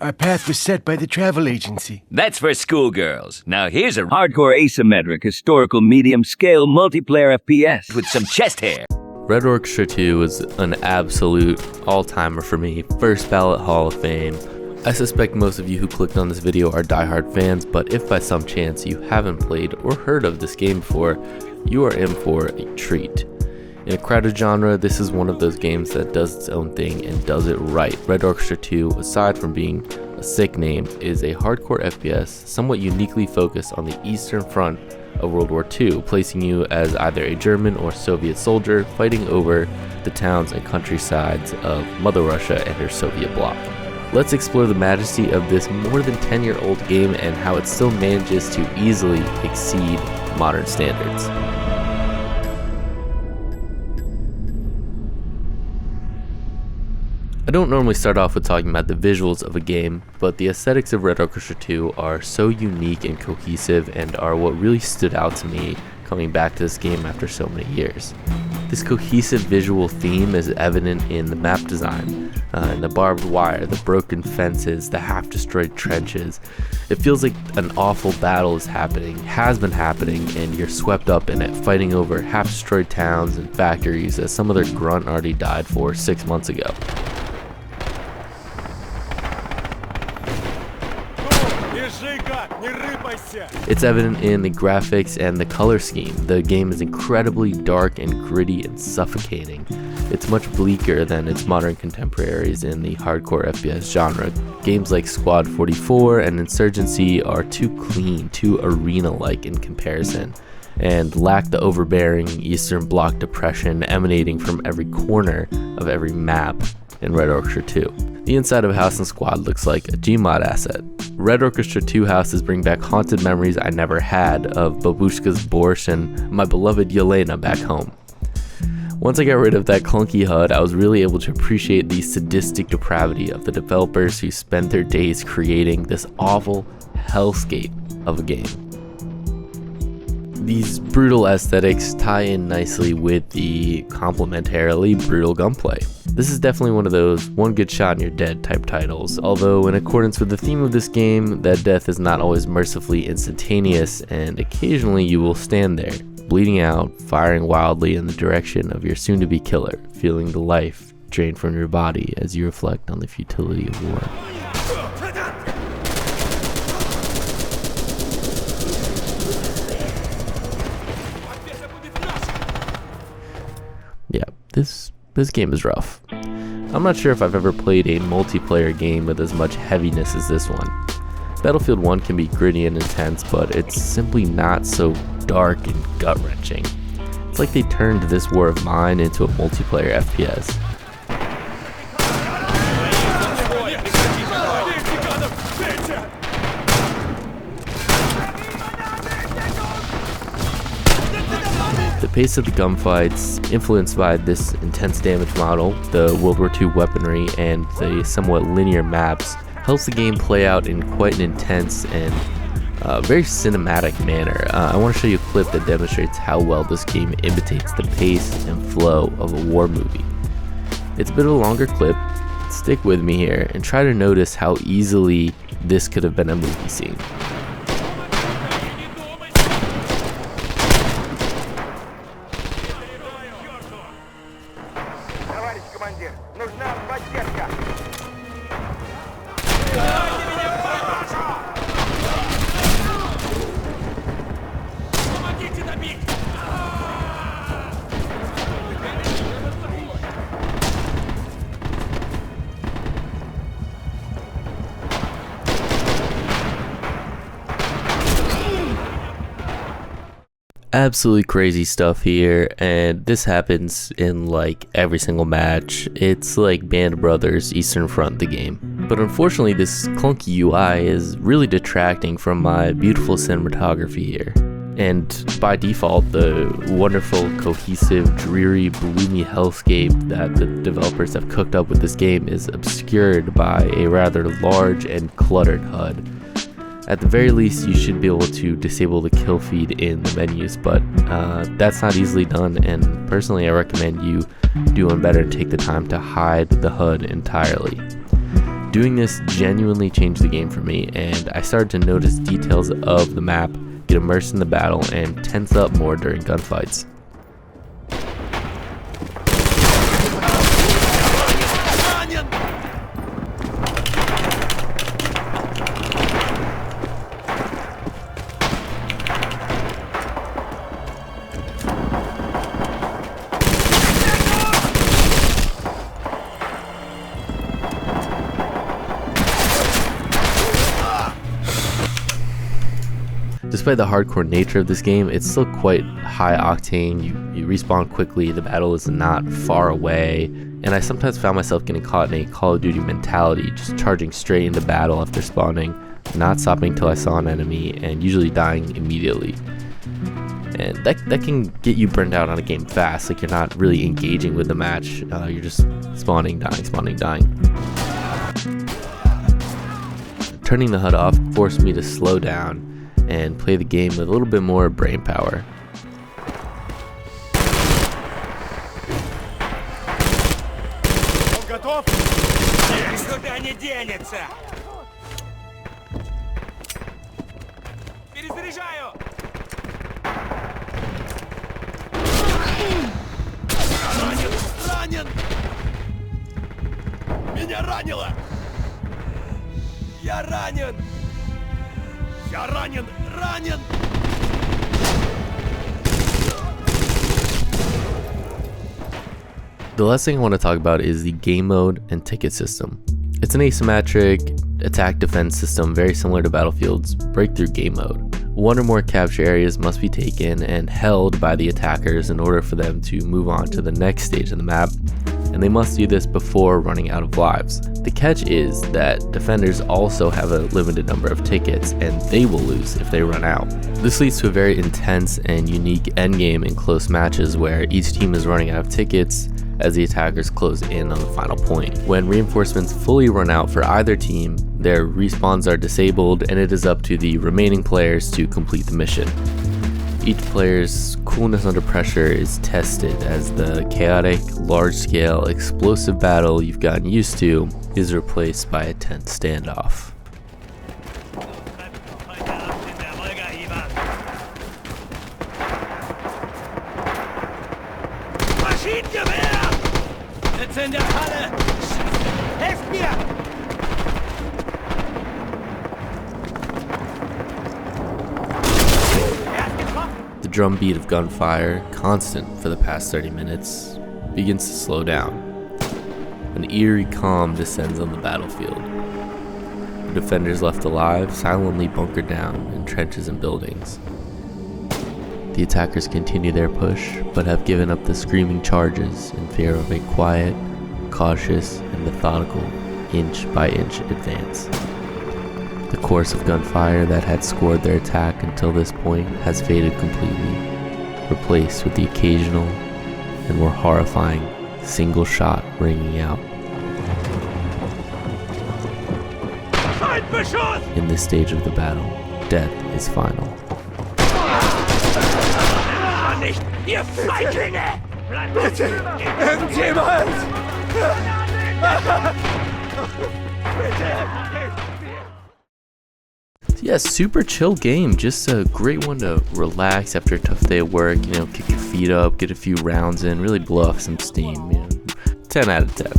Our path was set by the travel agency. That's for schoolgirls. Now here's a hardcore asymmetric historical medium-scale multiplayer FPS with some chest hair. Red Orchestra 2 was an absolute all-timer for me. First ballot Hall of Fame. I suspect most of you who clicked on this video are diehard fans, but if by some chance you haven't played or heard of this game before, you are in for a treat. In a crowded genre, this is one of those games that does its own thing and does it right. Red Orchestra 2, aside from being a sick name, is a hardcore FPS somewhat uniquely focused on the Eastern Front of World War II, placing you as either a German or Soviet soldier fighting over the towns and countrysides of Mother Russia and her Soviet bloc. Let's explore the majesty of this more than 10-year-old game and how it still manages to easily exceed modern standards. I don't normally start off with talking about the visuals of a game, but the aesthetics of Red Orchestra 2 are so unique and cohesive and are what really stood out to me coming back to this game after so many years. This cohesive visual theme is evident in the map design, in the barbed wire, the broken fences, the half-destroyed trenches. It feels like an awful battle is happening, has been happening, and you're swept up in it, fighting over half-destroyed towns and factories that some other grunt already died for 6 months ago. It's evident in the graphics and the color scheme. The game is incredibly dark and gritty and suffocating. It's much bleaker than its modern contemporaries in the hardcore FPS genre. Games like Squad 44 and Insurgency are too clean, too arena-like in comparison, and lack the overbearing Eastern Bloc depression emanating from every corner of every map in Red Orchestra 2. The inside of House and Squad looks like a Gmod asset. Red Orchestra 2 houses bring back haunted memories I never had of Babushka's borscht and my beloved Yelena back home. Once I got rid of that clunky HUD, I was really able to appreciate the sadistic depravity of the developers who spent their days creating this awful hellscape of a game. These brutal aesthetics tie in nicely with the complementarily brutal gunplay. This is definitely one of those one good shot and you're dead type titles, although in accordance with the theme of this game, that death is not always mercifully instantaneous, and occasionally you will stand there, bleeding out, firing wildly in the direction of your soon-to-be killer, feeling the life drain from your body as you reflect on the futility of war. Yeah, this game is rough. I'm not sure if I've ever played a multiplayer game with as much heaviness as this one. Battlefield 1 can be gritty and intense, but it's simply not so dark and gut-wrenching. It's like they turned this war of mine into a multiplayer FPS. The pace of the gunfights, influenced by this intense damage model, the World War II weaponry, and the somewhat linear maps, helps the game play out in quite an intense and very cinematic manner. I want to show you a clip that demonstrates how well this game imitates the pace and flow of a war movie. It's a bit of a longer clip. Stick with me here and try to notice how easily this could have been a movie scene. Absolutely crazy stuff here, and this happens in like every single match. It's like Band of Brothers Eastern Front the game. But unfortunately this clunky UI is really detracting from my beautiful cinematography here. And by default, the wonderful, cohesive, dreary, gloomy hellscape that the developers have cooked up with this game is obscured by a rather large and cluttered HUD. At the very least, you should be able to disable the kill feed in the menus, but that's not easily done, and personally I recommend you do one better and take the time to hide the HUD entirely. Doing this genuinely changed the game for me, and I started to notice details of the map, get immersed in the battle, and tense up more during gunfights. Despite the hardcore nature of this game, it's still quite high octane. You respawn quickly, the battle is not far away, and I sometimes found myself getting caught in a Call of Duty mentality, just charging straight into battle after spawning, not stopping till I saw an enemy, and usually dying immediately. And that can get you burned out on a game fast, like you're not really engaging with the match, you're just spawning, dying. Turning the HUD off forced me to slow down and play the game with a little bit more brain power. Меня ранило! Я ранен! Я ранен! Ранен! The last thing I want to talk about is the game mode and ticket system. It's an asymmetric attack-defense system very similar to Battlefield's breakthrough game mode. One or more capture areas must be taken and held by the attackers in order for them to move on to the next stage of the map, and they must do this before running out of lives. The catch is that defenders also have a limited number of tickets, and they will lose if they run out. This leads to a very intense and unique endgame in close matches where each team is running out of tickets as the attackers close in on the final point. When reinforcements fully run out for either team, their respawns are disabled, and it is up to the remaining players to complete the mission. Each player's coolness under pressure is tested as the chaotic, large-scale, explosive battle you've gotten used to is replaced by a tense standoff. The drumbeat of gunfire, constant for the past 30 minutes, begins to slow down. An eerie calm descends on the battlefield. The defenders left alive silently bunkered down in trenches and buildings. The attackers continue their push, but have given up the screaming charges in fear of a quiet, cautious, and methodical inch-by-inch advance. The course of gunfire that had scored their attack until this point has faded completely, replaced with the occasional and more horrifying single shot ringing out. In this stage of the battle, death is final. Yeah, super chill game. Just a great one to relax after a tough day at work. Kick your feet up, get a few rounds in, really blow off some steam. 10 out of 10.